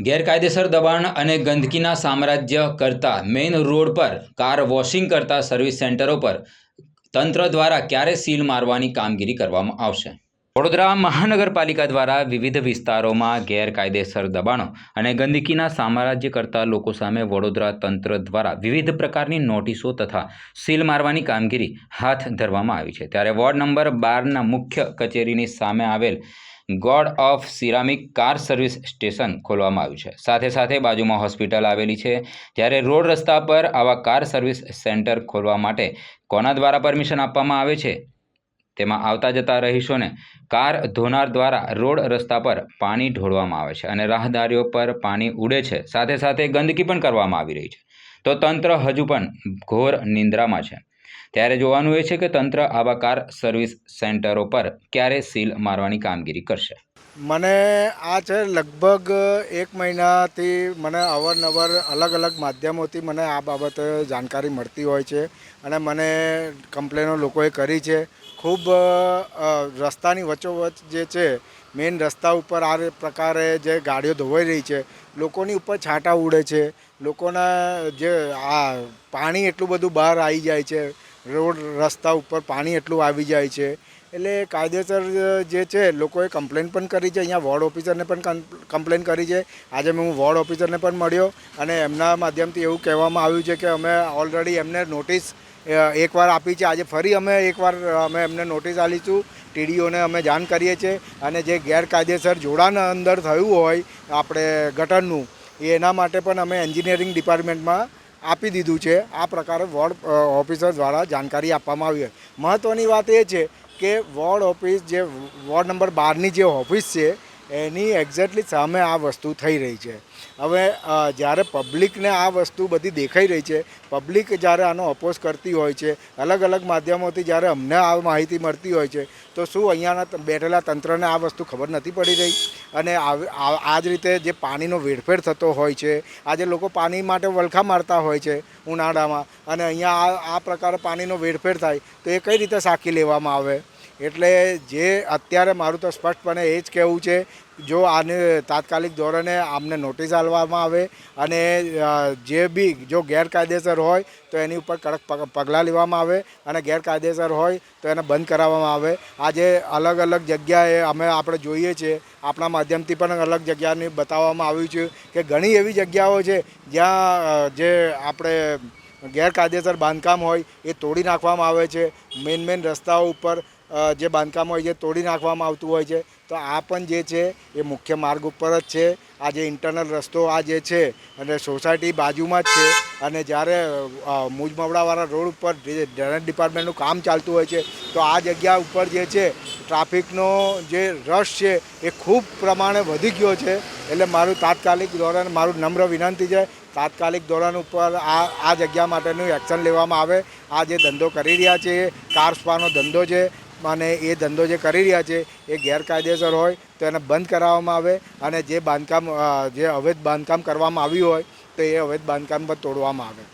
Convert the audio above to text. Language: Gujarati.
ગેરકાયદેસર દબાણ અને ગંદકીના સામ્રાજ્ય કરતા મેઇન રોડ પર કાર વોશિંગ કરતા સર્વિસ સેન્ટરો પર તંત્ર દ્વારા ક્યારે સીલ મારવાની કામગીરી કરવામાં આવશે? વડોદરા મહાનગરપાલિકા દ્વારા વિવિધ વિસ્તારોમાં ગેરકાયદેસર દબાણો અને ગંદકીના સામ્રાજ્ય કરતા લોકો સામે વડોદરા તંત્ર દ્વારા વિવિધ પ્રકારની નોટિસો તથા સીલ મારવાની કામગીરી હાથ ધરવામાં આવી છે। ત્યારે વોર્ડ નંબર 12ના મુખ્ય કચેરીની સામે આવેલ God of ceramic car service station ખોલવામાં આવ્યું છે। સાથે સાથે બાજુમાં હોસ્પિટલ આવેલી છે। ત્યારે રોડ રસ્તા પર આવા કાર સર્વિસ સેન્ટર ખોલવા માટે કોના દ્વારા પરમિશન આપવામાં આવે છે? તેમાં આવતા જતા રહીશોને કાર ધોનાર દ્વારા રોડ રસ્તા પર પાણી ઢોળવામાં આવે છે અને રાહદારીઓ પર પાણી ઉડે છે। સાથે સાથે ગંદકી પણ કરવામાં આવી રહી છે। તો તંત્ર હજુ પણ ઘોર નિંદ્રામાં છે। ત્યારે જોવાનું એ છે કે તંત્ર આવા કાર સર્વિસ સેન્ટરો પર ક્યારે સીલ મારવાની કામગીરી કરશે। મને આ છે લગભગ 1 મહિનાથી મને અવારનવાર અલગ અલગ માધ્યમોથી મને આ બાબતે જાણકારી મળતી હોય છે અને મને કમ્પ્લેનો લોકોએ કરી છે। ખૂબ રસ્તાની વચ્ચોવચ્ચ જે છે મેઇન રસ્તા ઉપર આ પ્રકારે જે ગાડીઓ ધોવાઈ રહી છે, લોકોની ઉપર છાંટા ઉડે છે, લોકોના જે આ પાણી એટલું બધું બહાર આવી જાય છે, રોડ રસ્તા ઉપર પાણી એટલું આવી જાય છે। એટલે કાયદેસર જે છે લોકોએ કમ્પ્લેન પણ કરી છે। અહીંયા વોર્ડ ઓફિસરને પણ કમ્પ્લેન કરી છે। આજે હું વોર્ડ ઓફિસરને પણ મળ્યો અને એમના માધ્યમથી એવું કહેવામાં આવ્યું છે કે અમે ઓલરેડી એમને નોટિસ એકવાર આપી છે। આજે ફરી અમે એમને નોટિસ આપીશું। ટીડીઓને અમે જાણ કરીએ છીએ અને જે ગેરકાયદેસર જોડાણ અંદર થયું હોય આપણે ગટરનું એના માટે પણ અમે એન્જિનિયરિંગ ડિપાર્ટમેન્ટમાં આપી દીધું છે। આ પ્રકારે વોર્ડ ઓફિસર દ્વારા જાણકારી આપવામાં આવી છે। મહત્ત્વની વાત એ છે કે વોર્ડ ઓફિસ જે વોર્ડ નંબર 12ની જે ઓફિસ છે એની એક્ઝેક્ટલી સામે આ વસ્તુ થઈ રહી છે। હવે જ્યારે પબ્લિકને આ વસ્તુ બધી દેખાઈ રહી છે, પબ્લિક જ્યારે આનો અપોઝ કરતી હોય છે, અલગ અલગ માધ્યમોથી જ્યારે અમને આ માહિતી મળતી હોય છે, તો શું અહીંયાના બેઠેલા તંત્રને આ વસ્તુ ખબર નથી પડી રહી? અને આ જ રીતે જે પાણીનો વેરફેર થતો હોય છે, આજે લોકો પાણી માટે વલખા મારતા હોય છે ઉનાળામાં, અને અહીંયા આ પ્રકારે પાણીનો વેરફેર થાય તો એ કઈ રીતે સાખી લેવામાં આવે? એટલે જે અત્યારે મારું તો સ્પષ્ટપણે એ જ કહેવું છે, જો આને તાત્કાલિક ધોરણે આમને નોટિસ આપવામાં આવે અને જે બી જો ગેરકાયદેસર હોય તો એની ઉપર કડક પગલાં લેવામાં આવે અને ગેરકાયદેસર હોય તો એને બંધ કરાવવામાં આવે। આજે અલગ અલગ જગ્યાએ આપણે જોઈએ છીએ, આપણા માધ્યમથી પણ અલગ જગ્યાને બતાવવામાં આવ્યું છે કે ઘણી એવી જગ્યાઓ છે જ્યાં જે આપણે ગેરકાયદેસર બાંધકામ હોય એ તોડી નાખવામાં આવે છે। મેઇન રસ્તાઓ ઉપર જે બાંધકામ હોય છે તોડી નાખવામાં આવતું હોય છે। તો આ પણ જે છે એ મુખ્ય માર્ગ ઉપર જ છે। આ જે ઇન્ટરનલ રસ્તો આ જે છે અને સોસાયટી બાજુમાં જ છે, અને જ્યારે મુજમવડાવાળા રોડ ઉપર જે ડ્રેનેજ ડિપાર્ટમેન્ટનું કામ ચાલતું હોય છે તો આ જગ્યા ઉપર જે છે ટ્રાફિકનો જે રશ છે એ ખૂબ પ્રમાણે વધી ગયો છે। એટલે મારું તાત્કાલિક ધોરણે મારું નમ્ર વિનંતી છે, તાત્કાલિક ધોરણ ઉપર આ જગ્યા માટેનું એક્શન લેવામાં આવે। આ જે ધંધો કરી રહ્યા છે કાર સ્પાનો ધંધો છે અને એ ધંધો જે કરી રહ્યા છે એ ગેરકાયદેસર હોય તો એને બંધ કરાવવામાં આવે અને જે અવૈધ બાંધકામ કરવામાં આવ્યું હોય તો એ અવૈધ બાંધકામ પર તોડવામાં આવે।